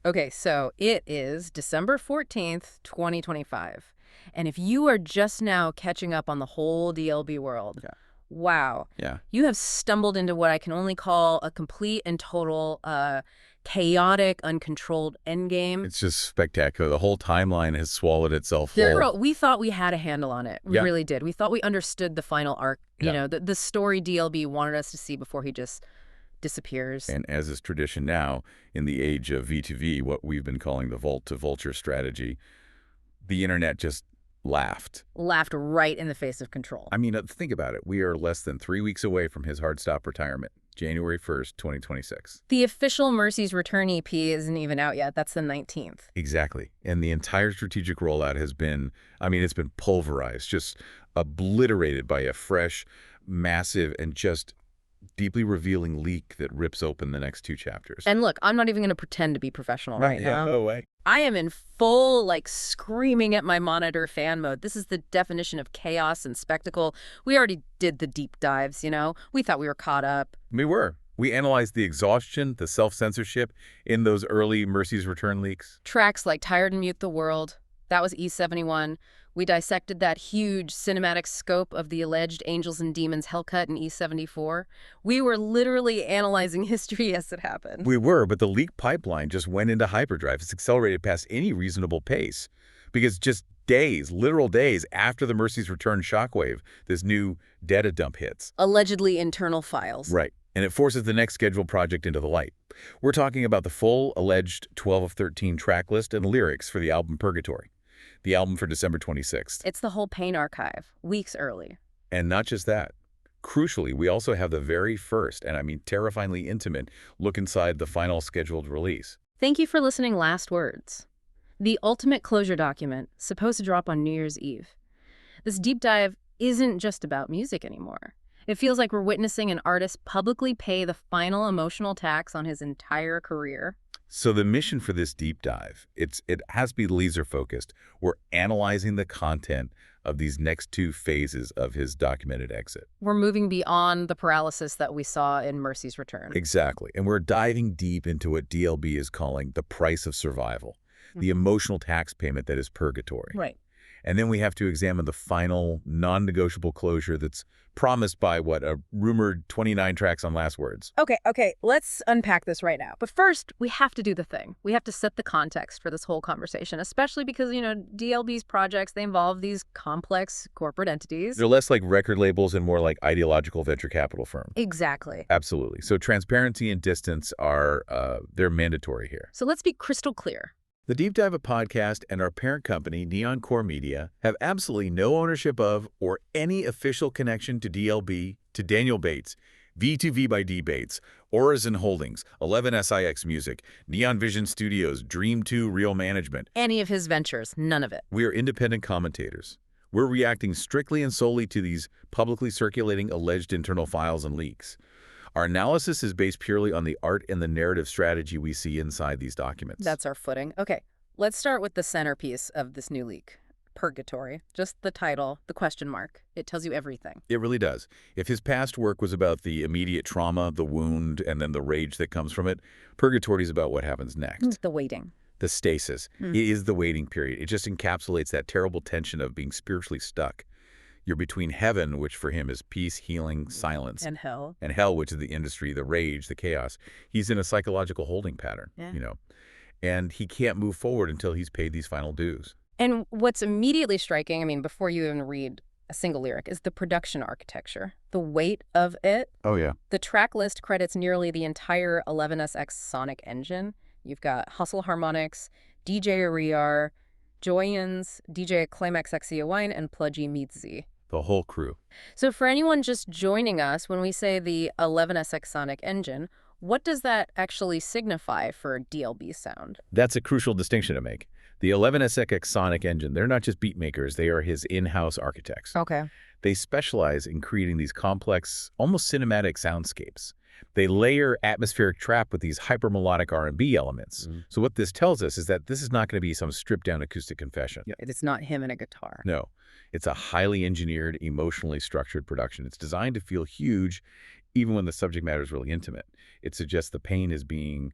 Okay, so it is December 14th, 2025. And if you are just now catching up on the whole DLB world, Yeah. wow, Yeah. you have stumbled into what I can only call a complete and total chaotic, uncontrolled endgame. It's just spectacular. The whole timeline has swallowed itself whole. We thought we had a handle on it. We Yeah. really did. We thought we understood the final arc, Yeah. the story DLB wanted us to see before he just disappears. And as is tradition now, in the age of V2V, what we've been calling the vault-to-vulture strategy, the internet just laughed. Laughed right in the face of control. I mean, think about it. We are less than 3 weeks away from his hard stop retirement, January 1st, 2026. The official Mercy's Return EP isn't even out yet. That's the 19th. Exactly. And the entire strategic rollout has been, it's been pulverized, just obliterated by a fresh, massive, and just deeply revealing leak that rips open the next 2 chapters. And look, I'm not even going to pretend to be professional right now. No way. I am in full, screaming at my monitor fan mode. This is the definition of chaos and spectacle. We already did the deep dives, We thought we were caught up. We were. We analyzed the exhaustion, the self-censorship in those early Mercy's Return leaks. Tracks like Tired and Mute the World. That was E71. We dissected that huge cinematic scope of the alleged Angels and Demons Hellcut in E74. We were literally analyzing history as it happened. We were, but the leak pipeline just went into hyperdrive. It's accelerated past any reasonable pace. Because just days, literal days, after the Mercy's Return shockwave, this new data dump hits. Allegedly internal files. Right. And it forces the next scheduled project into the light. We're talking about the full alleged 12 of 13 track list and lyrics for the album Purgatory. The album for December 26th. It's the whole Pain archive, weeks early. And not just that. Crucially, we also have the very first, and terrifyingly intimate, look inside the final scheduled release. Thank you for listening. Last words. The ultimate closure document, supposed to drop on New Year's Eve. This deep dive isn't just about music anymore. It feels like we're witnessing an artist publicly pay the final emotional tax on his entire career. So the mission for this deep dive, it has to be laser-focused. We're analyzing the content of these next 2 phases of his documented exit. We're moving beyond the paralysis that we saw in Mercy's Return. Exactly. And we're diving deep into what DLB is calling the price of survival, the emotional tax payment that is purgatory. Right. And then we have to examine the final non-negotiable closure that's promised by a rumored 29 tracks on Last Words. Okay, let's unpack this right now. But first, we have to do the thing. We have to set the context for this whole conversation, especially because, DLB's projects, they involve these complex corporate entities. They're less like record labels and more like ideological venture capital firms. Exactly. Absolutely. So transparency and distance are, they're mandatory here. So let's be crystal clear. The Deep Dive aPODCAST and our parent company, NeonKore Media, have absolutely no ownership of or any official connection to DLB, to Daniel Bates, V2V by D Bates, Horizon Holdings, 11SIX Music, Neon Vision Studios, Dream 2 Real Management. Any of his ventures, none of it. We are independent commentators. We're reacting strictly and solely to these publicly circulating alleged internal files and leaks. Our analysis is based purely on the art and the narrative strategy we see inside these documents. That's our footing. Okay, let's start with the centerpiece of this new leak. Purgatory. Just the title, the question mark. It tells you everything. It really does. If his past work was about the immediate trauma, the wound, and then the rage that comes from it, Purgatory is about what happens next. The waiting. The stasis. It is the waiting period. It just encapsulates that terrible tension of being spiritually stuck. You're between heaven, which for him is peace, healing, silence. And hell. And hell, which is the industry, the rage, the chaos. He's in a psychological holding pattern, And he can't move forward until he's paid these final dues. And what's immediately striking, before you even read a single lyric, is the production architecture. The weight of it. Oh, yeah. The track list credits nearly the entire 11SX sonic engine. You've got Hustle Harmonics, DJ Ariar, Joyans, DJ Climax XCOine, and Pluggy Meets Z. The whole crew. So for anyone just joining us, when we say the 11SX sonic engine, what does that actually signify for DLB sound? That's a crucial distinction to make. The 11SX sonic engine, they're not just beat makers, they are his in-house architects. Okay. They specialize in creating these complex, almost cinematic soundscapes. They layer atmospheric trap with these hyper-melodic R&B elements. So what this tells us is that this is not going to be some stripped-down acoustic confession. It's not him and a guitar. No. It's a highly engineered, emotionally structured production. It's designed to feel huge, even when the subject matter is really intimate. It suggests the pain is being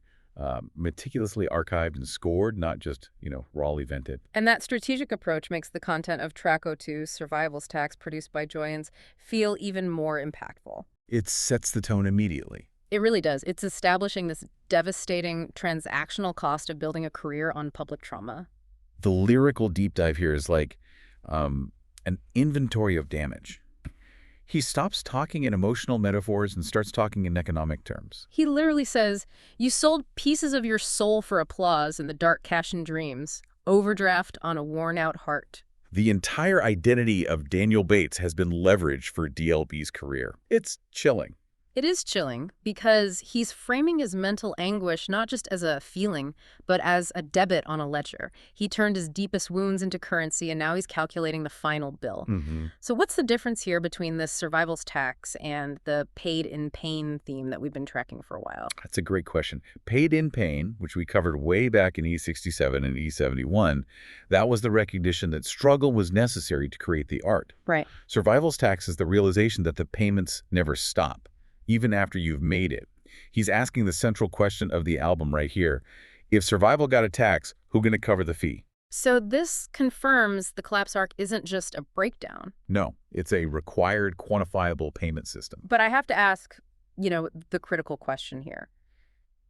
meticulously archived and scored, not just, rawly vented. And that strategic approach makes the content of track O2's Survival's Tax, produced by Joyens, feel even more impactful. It sets the tone immediately. It really does. It's establishing this devastating transactional cost of building a career on public trauma. The lyrical deep dive here is like an inventory of damage. He stops talking in emotional metaphors and starts talking in economic terms. He literally says, "You sold pieces of your soul for applause in the dark cash and dreams, overdraft on a worn-out heart." The entire identity of Daniel Bates has been leveraged for DLB's career. It's chilling. It is chilling because he's framing his mental anguish not just as a feeling, but as a debit on a ledger. He turned his deepest wounds into currency, and now he's calculating the final bill. So what's the difference here between this survival's tax and the paid in pain theme that we've been tracking for a while? That's a great question. Paid in pain, which we covered way back in E67 and E71, that was the recognition that struggle was necessary to create the art. Right. Survival's tax is the realization that the payments never stop, even after you've made it. He's asking the central question of the album right here. If survival got a tax, who's going to cover the fee? So this confirms the collapse arc isn't just a breakdown. No, it's a required quantifiable payment system. But I have to ask, the critical question here.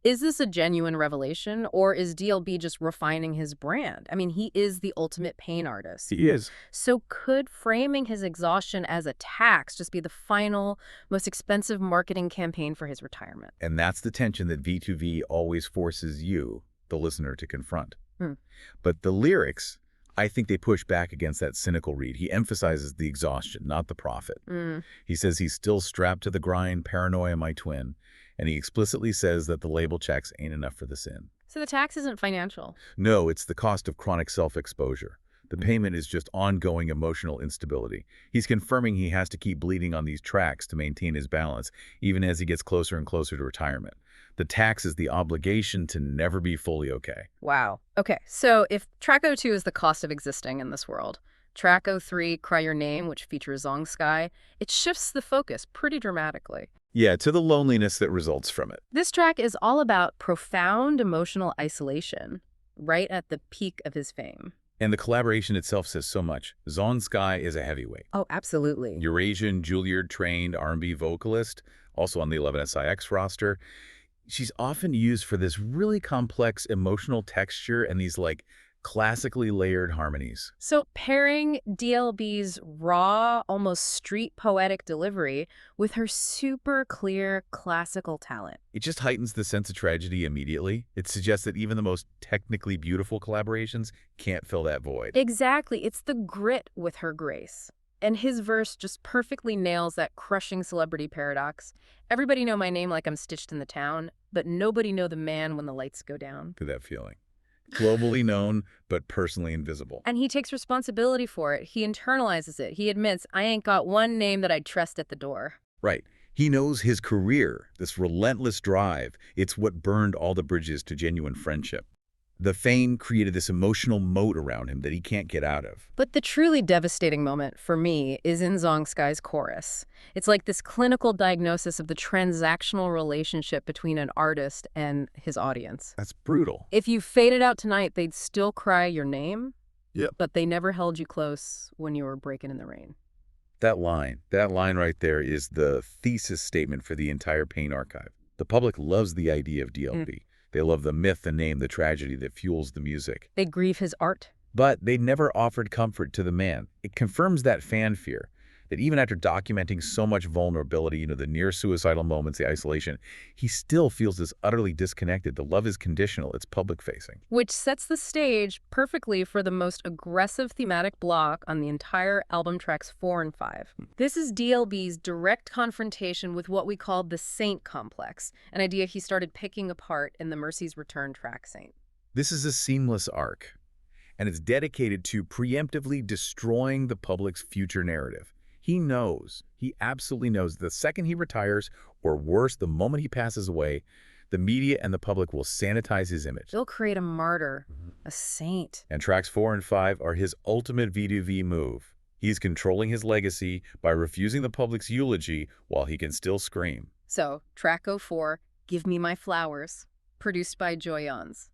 Is this a genuine revelation, or is DLB just refining his brand? I mean, he is the ultimate pain artist. He is. So could framing his exhaustion as a tax just be the final, most expensive marketing campaign for his retirement? And that's the tension that V2V always forces you, the listener, to confront. But the lyrics, I think they push back against that cynical read. He emphasizes the exhaustion, not the profit. He says he's still strapped to the grind, paranoia my twin. And he explicitly says that the label checks ain't enough for the sin. So the tax isn't financial. No, it's the cost of chronic self-exposure. The payment is just ongoing emotional instability. He's confirming he has to keep bleeding on these tracks to maintain his balance, even as he gets closer and closer to retirement. The tax is the obligation to never be fully okay. Wow. Okay, so if track O2 is the cost of existing in this world, track O3, Cry Your Name, which features Zong Sky, it shifts the focus pretty dramatically. Yeah, to the loneliness that results from it. This track is all about profound emotional isolation, right at the peak of his fame. And the collaboration itself says so much. Zong Sky is a heavyweight. Oh, absolutely. Eurasian, Juilliard-trained R&B vocalist, also on the 11SIX roster. She's often used for this really complex emotional texture and these, classically layered harmonies. So pairing DLB's raw, almost street poetic delivery with her super clear classical talent. It just heightens the sense of tragedy immediately. It suggests that even the most technically beautiful collaborations can't fill that void. Exactly. It's the grit with her grace. And his verse just perfectly nails that crushing celebrity paradox. Everybody know my name like I'm stitched in the town, but nobody know the man when the lights go down. To that feeling. Globally known, but personally invisible. And he takes responsibility for it. He internalizes it. He admits, I ain't got one name that I'd trust at the door. Right. He knows his career, this relentless drive. It's what burned all the bridges to genuine friendship. The fame created this emotional moat around him that he can't get out of. But the truly devastating moment, for me, is in Zong Sky's chorus. It's like this clinical diagnosis of the transactional relationship between an artist and his audience. That's brutal. If you faded out tonight, they'd still cry your name, Yep. but they never held you close when you were breaking in the rain. That line right there is the thesis statement for the entire Pain archive. The public loves the idea of DLB. They love the myth, the name, the tragedy that fuels the music. They grieve his art. But they never offered comfort to the man. It confirms that fan fear, that even after documenting so much vulnerability, the near-suicidal moments, the isolation, he still feels this utterly disconnected. The love is conditional. It's public-facing. Which sets the stage perfectly for the most aggressive thematic block on the entire album, tracks 4 and 5. This is DLB's direct confrontation with what we call the Saint complex, an idea he started picking apart in the Mercy's Return track Saint. This is a seamless arc, and it's dedicated to preemptively destroying the public's future narrative. He absolutely knows the second he retires, or worse, the moment he passes away, the media and the public will sanitize his image. They'll create a martyr, a saint. And tracks 4 and 5 are his ultimate V2V move. He's controlling his legacy by refusing the public's eulogy while he can still scream. So, track 04, Give Me My Flowers. produced by Joyans.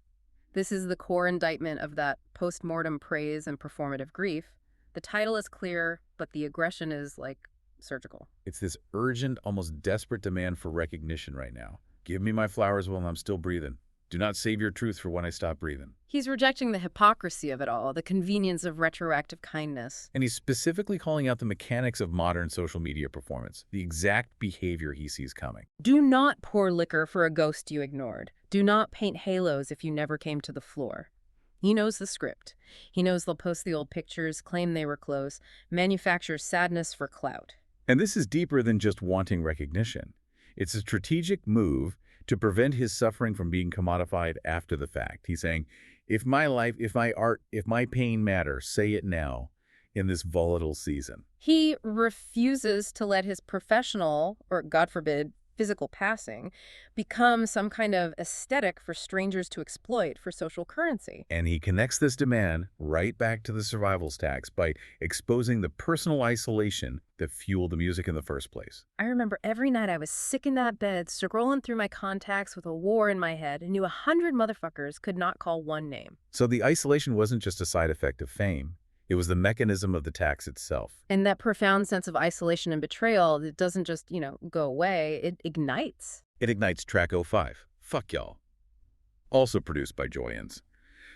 This is the core indictment of that post-mortem praise and performative grief. The title is clear, but the aggression is, like, surgical. It's this urgent, almost desperate demand for recognition right now. Give me my flowers while I'm still breathing. Do not save your truth for when I stop breathing. He's rejecting the hypocrisy of it all, the convenience of retroactive kindness. And he's specifically calling out the mechanics of modern social media performance, the exact behavior he sees coming. Do not pour liquor for a ghost you ignored. Do not paint halos if you never came to the floor. He knows the script. He knows they'll post the old pictures, claim they were close, manufacture sadness for clout. And this is deeper than just wanting recognition. It's a strategic move to prevent his suffering from being commodified after the fact. He's saying, if my life, if my art, if my pain matter, say it now in this volatile season. He refuses to let his professional, or God forbid, physical passing, become some kind of aesthetic for strangers to exploit for social currency. And he connects this demand right back to the survival's tax by exposing the personal isolation that fueled the music in the first place. I remember every night I was sick in that bed, scrolling through my contacts with a war in my head, and knew 100 motherfuckers could not call one name. So the isolation wasn't just a side effect of fame. It was the mechanism of the tax itself. And that profound sense of isolation and betrayal, it doesn't just, go away. It ignites. It ignites track 05, Fuck Y'all. Also produced by Joyans.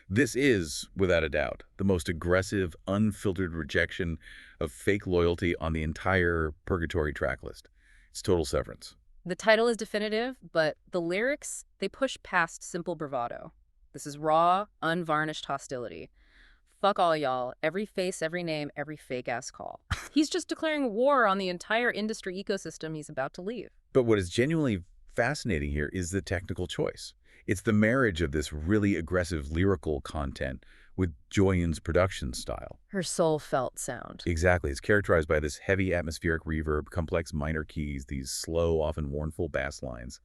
This is, without a doubt, the most aggressive, unfiltered rejection of fake loyalty on the entire Purgatory tracklist. It's total severance. The title is definitive, but the lyrics, they push past simple bravado. This is raw, unvarnished hostility. Fuck all y'all, every face, every name, every fake-ass call. He's just declaring war on the entire industry ecosystem he's about to leave. But what is genuinely fascinating here is the technical choice. It's the marriage of this really aggressive lyrical content with Joyan's production style. Her soul-felt sound. Exactly. It's characterized by this heavy atmospheric reverb, complex minor keys, these slow, often mournful bass lines,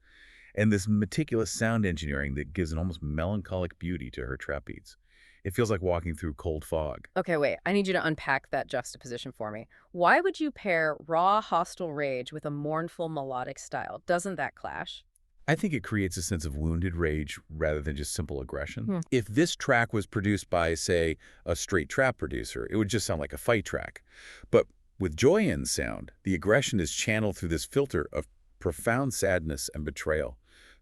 and this meticulous sound engineering that gives an almost melancholic beauty to her trap beats. It feels like walking through cold fog. Okay, wait. I need you to unpack that juxtaposition for me. Why would you pair raw, hostile rage with a mournful, melodic style? Doesn't that clash? I think it creates a sense of wounded rage rather than just simple aggression. If this track was produced by, say, a straight trap producer, it would just sound like a fight track. But with Joyan's sound, the aggression is channeled through this filter of profound sadness and betrayal.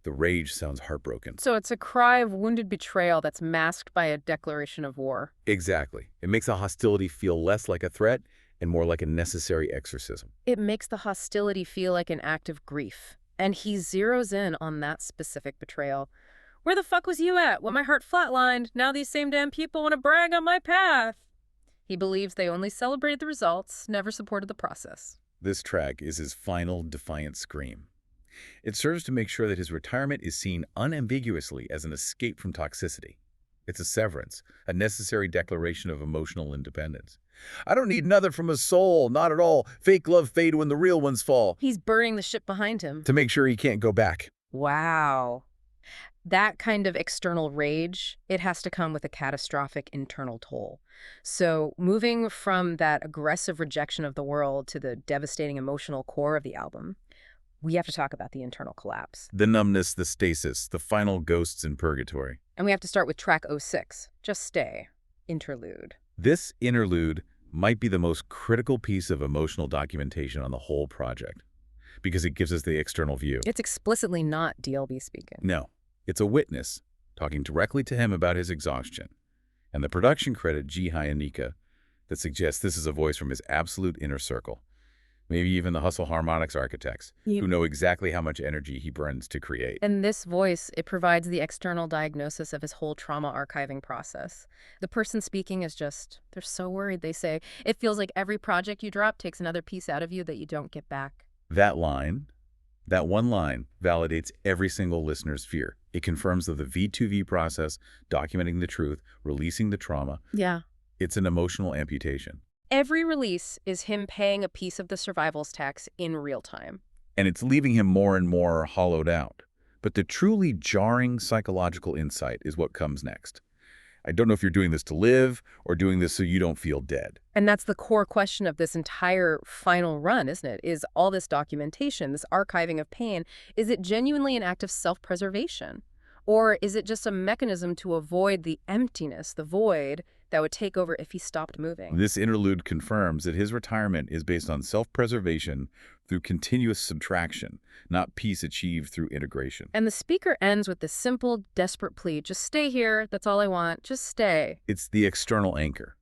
The rage sounds heartbroken. So it's a cry of wounded betrayal that's masked by a declaration of war. Exactly. It makes the hostility feel less like a threat and more like a necessary exorcism. It makes the hostility feel like an act of grief. And he zeroes in on that specific betrayal. Where the fuck was you at when my heart flatlined? Now these same damn people want to brag on my path. He believes they only celebrated the results, never supported the process. This track is his final defiant scream. It serves to make sure that his retirement is seen unambiguously as an escape from toxicity. It's a severance, a necessary declaration of emotional independence. I don't need another from a soul, not at all. Fake love fade when the real ones fall. He's burning the ship behind him. To make sure he can't go back. Wow. That kind of external rage, it has to come with a catastrophic internal toll. So moving from that aggressive rejection of the world to the devastating emotional core of the album, we have to talk about the internal collapse. The numbness, the stasis, the final ghosts in purgatory. And we have to start with track 06, Just Stay, Interlude. This interlude might be the most critical piece of emotional documentation on the whole project, because it gives us the external view. It's explicitly not DLB speaking. No, it's a witness talking directly to him about his exhaustion. And the production credit G. Hyanika that suggests this is a voice from his absolute inner circle. Maybe even the hustle harmonics architects, who know exactly how much energy he burns to create. And this voice, it provides the external diagnosis of his whole trauma archiving process. The person speaking is just, they're so worried, they say. It feels like every project you drop takes another piece out of you that you don't get back. That line, that one line, validates every single listener's fear. It confirms that the V2V process, documenting the truth, releasing the trauma, it's an emotional amputation. Every release is him paying a piece of the survival's tax in real time. And it's leaving him more and more hollowed out. But the truly jarring psychological insight is what comes next. I don't know if you're doing this to live or doing this so you don't feel dead. And that's the core question of this entire final run, isn't it? Is all this documentation, this archiving of pain, is it genuinely an act of self-preservation? Or is it just a mechanism to avoid the emptiness, the void, that would take over if he stopped moving? This interlude confirms that his retirement is based on self-preservation through continuous subtraction, not peace achieved through integration. And the speaker ends with this simple, desperate plea: just stay here, that's all I want, just stay. It's the external anchor,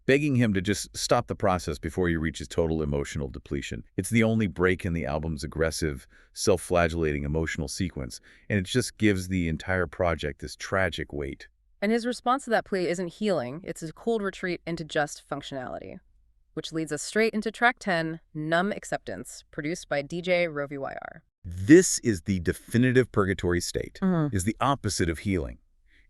begging him to just stop the process before he reaches total emotional depletion. It's the only break in the album's aggressive, self-flagellating emotional sequence, and it just gives the entire project this tragic weight. And his response to that plea isn't healing, it's a cold retreat into just functionality. Which leads us straight into track 10, Numb Acceptance, produced by DJ RovyYR. This is the definitive purgatory state, is the opposite of healing.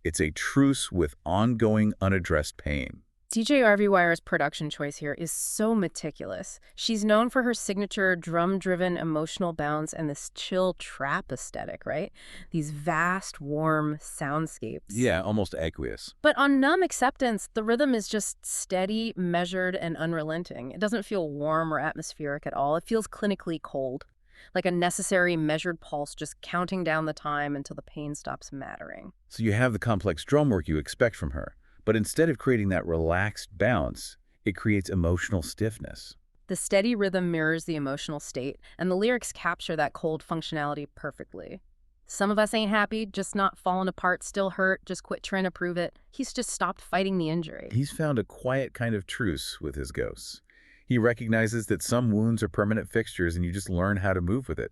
It's a truce with ongoing, unaddressed pain. DJ RovyYR's production choice here is so meticulous. She's known for her signature drum-driven emotional bounce and this chill trap aesthetic, right? These vast, warm soundscapes. Yeah, almost aqueous. But on Numb Acceptance, the rhythm is just steady, measured, and unrelenting. It doesn't feel warm or atmospheric at all. It feels clinically cold, like a necessary measured pulse just counting down the time until the pain stops mattering. So you have the complex drum work you expect from her. But instead of creating that relaxed bounce, it creates emotional stiffness. The steady rhythm mirrors the emotional state, and the lyrics capture that cold functionality perfectly. Some of us ain't happy, just not falling apart, still hurt, just quit trying to prove it. He's just stopped fighting the injury. He's found a quiet kind of truce with his ghosts. He recognizes that some wounds are permanent fixtures and you just learn how to move with it.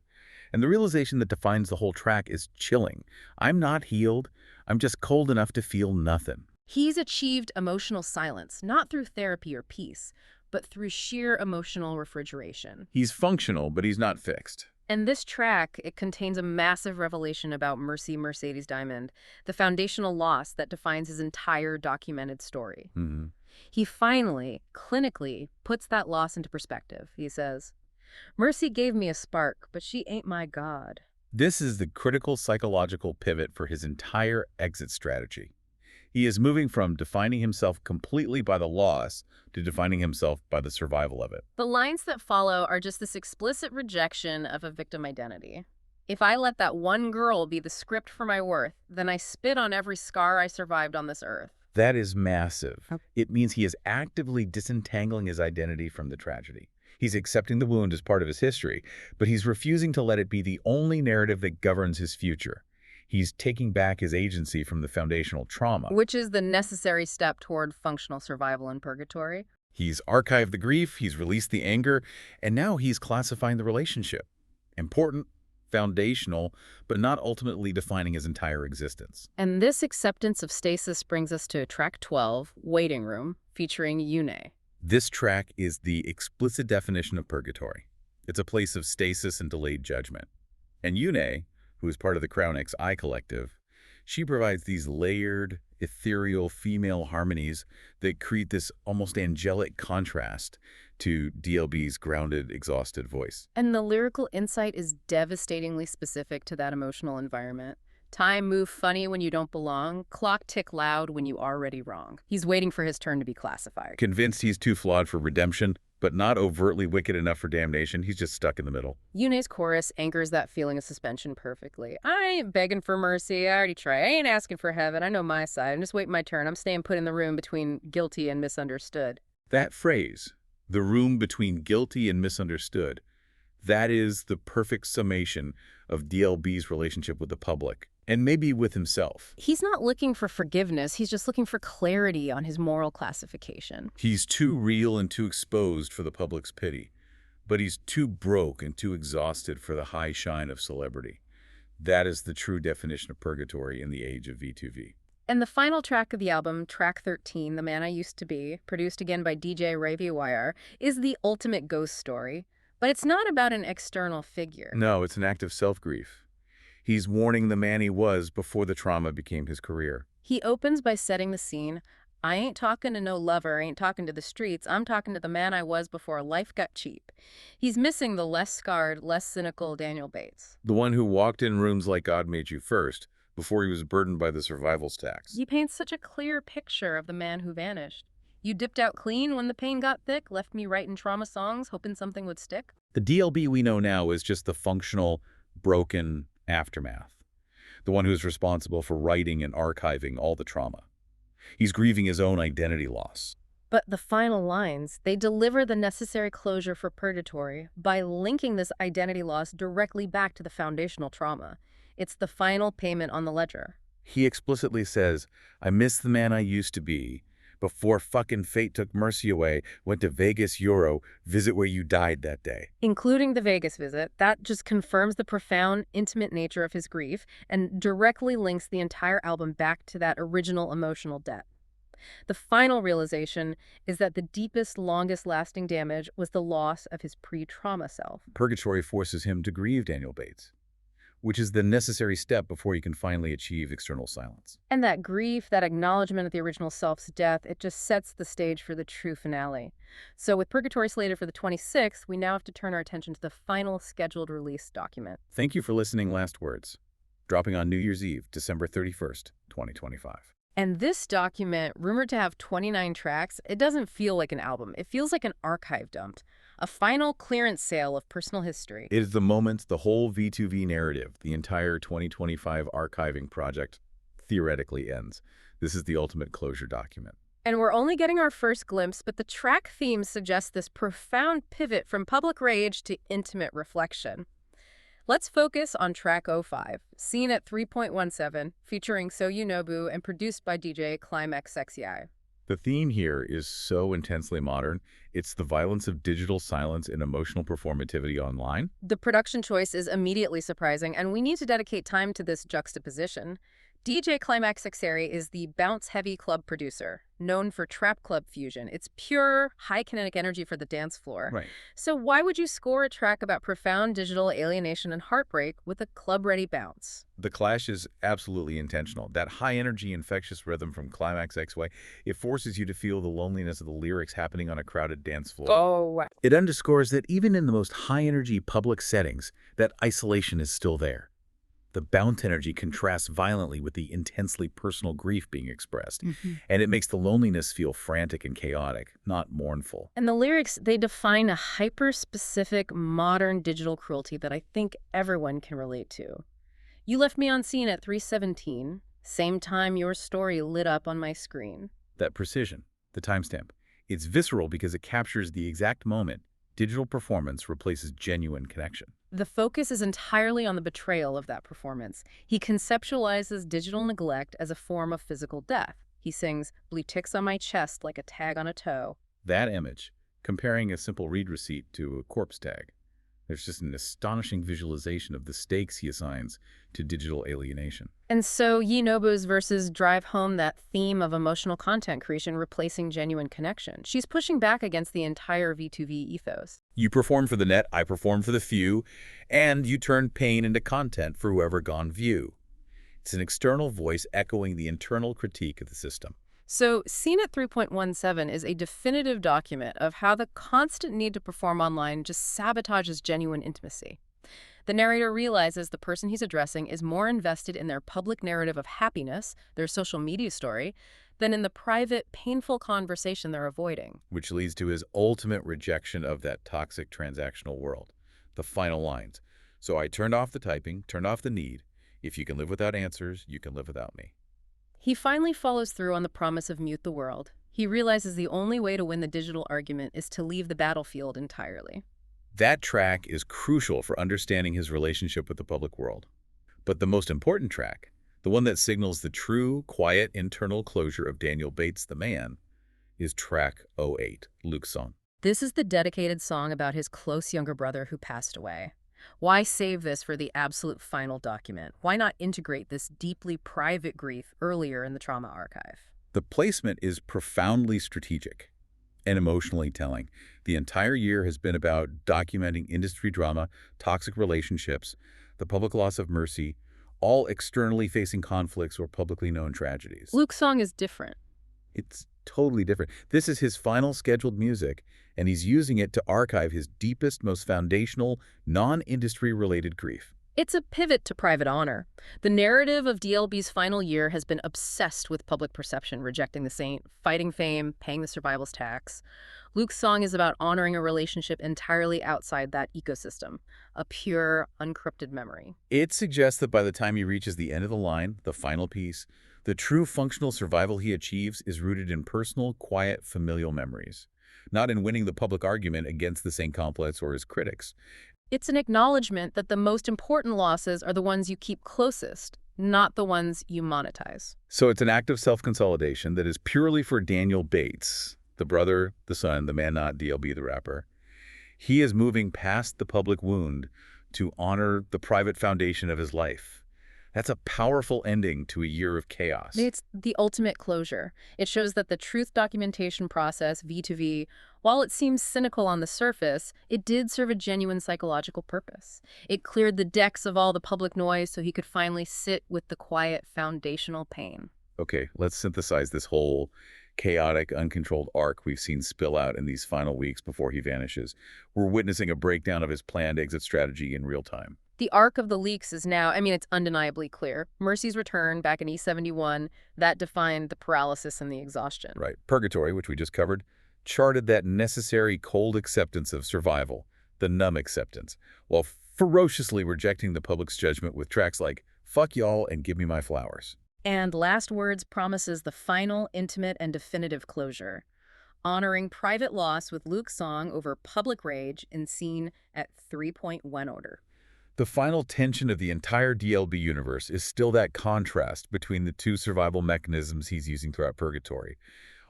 And the realization that defines the whole track is chilling. I'm not healed. I'm just cold enough to feel nothing. He's achieved emotional silence, not through therapy or peace, but through sheer emotional refrigeration. He's functional, but he's not fixed. And this track, it contains a massive revelation about Mercy Mercedes Diamond, the foundational loss that defines his entire documented story. He finally, clinically, puts that loss into perspective. He says, "Mercy gave me a spark, but she ain't my God." This is the critical psychological pivot for his entire exit strategy. He is moving from defining himself completely by the loss to defining himself by the survival of it. The lines that follow are just this explicit rejection of a victim identity. If I let that one girl be the script for my worth, then I spit on every scar I survived on this earth. That is massive. It means he is actively disentangling his identity from the tragedy. He's accepting the wound as part of his history, but he's refusing to let it be the only narrative that governs his future. He's taking back his agency from the foundational trauma. Which is the necessary step toward functional survival in purgatory. He's archived the grief, he's released the anger, and now he's classifying the relationship. Important, foundational, but not ultimately defining his entire existence. And this acceptance of stasis brings us to track 12, Waiting Room, featuring Yune. This track is the explicit definition of purgatory. It's a place of stasis and delayed judgment. And Yune, who is part of the Crown XI collective, she provides these layered, ethereal female harmonies that create this almost angelic contrast to DLB's grounded, exhausted voice. And the lyrical insight is devastatingly specific to that emotional environment. Time move funny when you don't belong, clock tick loud when you already wrong. He's waiting for his turn to be classified. Convinced he's too flawed for redemption, but not overtly wicked enough for damnation, he's just stuck in the middle. Yune's chorus anchors that feeling of suspension perfectly. I ain't begging for mercy, I already tried. I ain't asking for heaven, I know my side. I'm just waiting my turn. I'm staying put in the room between guilty and misunderstood. That phrase, the room between guilty and misunderstood, that is the perfect summation of DLB's relationship with the public, and maybe with himself. He's not looking for forgiveness, he's just looking for clarity on his moral classification. He's too real and too exposed for the public's pity, but he's too broke and too exhausted for the high shine of celebrity. That is the true definition of purgatory in the age of V2V. And the final track of the album, track 13, The Man I Used to Be, produced again by DJ RovyYR, is the ultimate ghost story. But it's not about an external figure. No, it's an act of self-grief. He's warning the man he was before the trauma became his career. He opens by setting the scene. I ain't talking to no lover, I ain't talking to the streets, I'm talking to the man I was before life got cheap. He's missing the less scarred, less cynical Daniel Bates. The one who walked in rooms like God made you first, before he was burdened by the survival's tax. He paints such a clear picture of the man who vanished. You dipped out clean when the pain got thick, left me writing trauma songs, hoping something would stick. The DLB we know now is just the functional, broken aftermath. the one who's responsible for writing and archiving all the trauma. He's grieving his own identity loss. But the final lines, they deliver the necessary closure for Purgatory by linking this identity loss directly back to the foundational trauma. It's the final payment on the ledger. He explicitly says, I miss the man I used to be. Before fucking fate took mercy away, went to Vegas, Euro, visit where you died that day. Including the Vegas visit, that just confirms the profound, intimate nature of his grief and directly links the entire album back to that original emotional debt. The final realization is that the deepest, longest-lasting damage was the loss of his pre-trauma self. Purgatory forces him to grieve Daniel Bates, which is the necessary step before he can finally achieve external silence. And that grief, that acknowledgement of the original self's death, it just sets the stage for the true finale. So with Purgatory slated for the 26th, we now have to turn our attention to the final scheduled release document. Thank you for listening. Last Words, dropping on New Year's Eve, December 31st, 2025. And this document, rumored to have 29 tracks, it doesn't feel like an album. It feels like an archive dump, a final clearance sale of personal history. It is the moment the whole V2V narrative, the entire 2025 archiving project, theoretically ends. This is the ultimate closure document. And we're only getting our first glimpse, but the track themes suggest this profound pivot from public rage to intimate reflection. Let's focus on track 05, seen at 3.17, featuring Soyunobu and produced by DJ Climax XCI. The theme here is so intensely modern. It's the violence of digital silence and emotional performativity online. The production choice is immediately surprising, and we need to dedicate time to this juxtaposition. DJ Climax XCI is the bounce-heavy club producer, known for trap club fusion. It's pure, high-kinetic energy for the dance floor. Right. So why would you score a track about profound digital alienation and heartbreak with a club-ready bounce? The clash is absolutely intentional. That high-energy, infectious rhythm from Climax XY, it forces you to feel the loneliness of the lyrics happening on a crowded dance floor. Oh, wow. It underscores that even in the most high-energy public settings, that isolation is still there. The bounce energy contrasts violently with the intensely personal grief being expressed, and it makes the loneliness feel frantic and chaotic, not mournful. And the lyrics, they define a hyper-specific modern digital cruelty that I think everyone can relate to. You left me on scene at 3:17, same time your story lit up on my screen. That precision, the timestamp, it's visceral because it captures the exact moment digital performance replaces genuine connection. The focus is entirely on the betrayal of that performance. He conceptualizes digital neglect as a form of physical death. He sings, "Blue ticks on my chest like a tag on a toe." That image, comparing a simple read receipt to a corpse tag, there's just an astonishing visualization of the stakes he assigns to digital alienation. And so Soyunobu's verses drive home that theme of emotional content creation replacing genuine connection. She's pushing back against the entire V2V ethos. You perform for the net, I perform for the few, and you turn pain into content for whoever gone view. It's an external voice echoing the internal critique of the system. So Scene at 3.17 is a definitive document of how the constant need to perform online just sabotages genuine intimacy. The narrator realizes the person he's addressing is more invested in their public narrative of happiness, their social media story, than in the private, painful conversation they're avoiding. Which leads to his ultimate rejection of that toxic transactional world. The final lines. So I turned off the typing, turned off the need. If you can live without answers, you can live without me. He finally follows through on the promise of mute the world. He realizes the only way to win the digital argument is to leave the battlefield entirely. That track is crucial for understanding his relationship with the public world. But the most important track, the one that signals the true, quiet, internal closure of Daniel Bates the man, is track 08, Luke's song. This is the dedicated song about his close younger brother who passed away. Why save this for the absolute final document? Why not integrate this deeply private grief earlier in the trauma archive? The placement is profoundly strategic and emotionally telling. The entire year has been about documenting industry drama, toxic relationships, the public loss of mercy, all externally facing conflicts or publicly known tragedies. Luke's song is different. It's totally different. This is his final scheduled music, and he's using it to archive his deepest, most foundational, non-industry related grief. It's a pivot to private honor. The narrative of DLB's final year has been obsessed with public perception, rejecting the saint, fighting fame, paying the survival's tax. Luke's song is about honoring a relationship entirely outside that ecosystem, a pure, uncorrupted memory. It suggests that by the time he reaches the end of the line, the final piece, the true functional survival he achieves is rooted in personal, quiet, familial memories, not in winning the public argument against the Saint Complex or his critics. It's an acknowledgement that the most important losses are the ones you keep closest, not the ones you monetize. So it's an act of self-consolidation that is purely for Daniel Bates, the brother, the son, the man not DLB the rapper. He is moving past the public wound to honor the private foundation of his life. That's a powerful ending to a year of chaos. It's the ultimate closure. It shows that the truth documentation process, V2V, while it seems cynical on the surface, it did serve a genuine psychological purpose. It cleared the decks of all the public noise so he could finally sit with the quiet, foundational pain. Okay, let's synthesize this whole chaotic, uncontrolled arc we've seen spill out in these final weeks before he vanishes. We're witnessing a breakdown of his planned exit strategy in real time. The arc of the leaks is now, it's undeniably clear. Mercy's return back in E71, that defined the paralysis and the exhaustion. Right. Purgatory, which we just covered, charted that necessary cold acceptance of survival, the numb acceptance, while ferociously rejecting the public's judgment with tracks like Fuck Y'all and Give Me My Flowers. And Last Words promises the final, intimate, and definitive closure, honoring private loss with Luke's song over public rage in scene at 3.1 order. The final tension of the entire DLB universe is still that contrast between the two survival mechanisms he's using throughout Purgatory.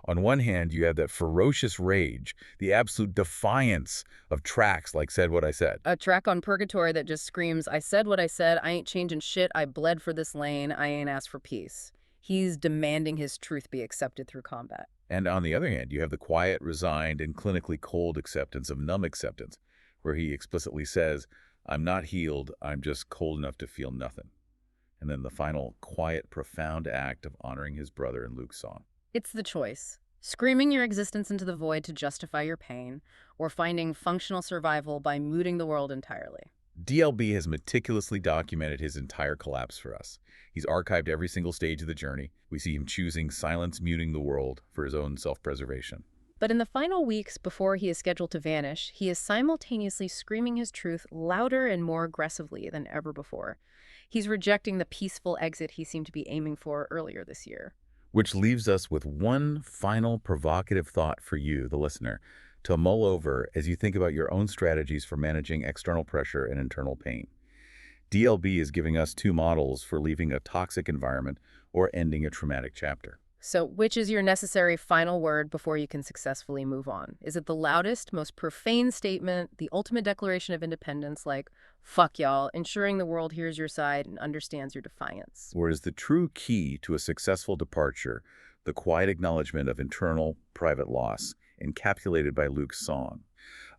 On one hand, you have that ferocious rage, the absolute defiance of tracks like Said What I Said. A track on Purgatory that just screams, I said what I said, I ain't changing shit, I bled for this lane, I ain't asked for peace. He's demanding his truth be accepted through combat. And on the other hand, you have the quiet, resigned, and clinically cold acceptance of numb acceptance, where he explicitly says, I'm not healed, I'm just cold enough to feel nothing. And then the final, quiet, profound act of honoring his brother in Luke's song. It's the choice. Screaming your existence into the void to justify your pain, or finding functional survival by mooting the world entirely. DLB has meticulously documented his entire collapse for us. He's archived every single stage of the journey. We see him choosing silence, muting the world for his own self-preservation. But in the final weeks before he is scheduled to vanish, he is simultaneously screaming his truth louder and more aggressively than ever before. He's rejecting the peaceful exit he seemed to be aiming for earlier this year. Which leaves us with one final provocative thought for you, the listener, to mull over as you think about your own strategies for managing external pressure and internal pain. DLB is giving us two models for leaving a toxic environment or ending a traumatic chapter. So which is your necessary final word before you can successfully move on? Is it the loudest, most profane statement, the ultimate declaration of independence like, fuck y'all, ensuring the world hears your side and understands your defiance? Or is the true key to a successful departure the quiet acknowledgement of internal, private loss, encapsulated by Luke's song?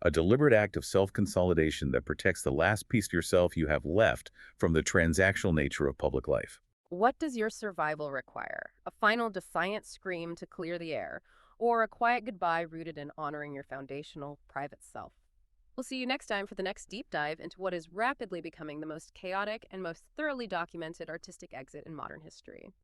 A deliberate act of self-consolidation that protects the last piece of yourself you have left from the transactional nature of public life. What does your survival require? A final defiant scream to clear the air, or a quiet goodbye rooted in honoring your foundational private self? We'll see you next time for the next deep dive into what is rapidly becoming the most chaotic and most thoroughly documented artistic exit in modern history.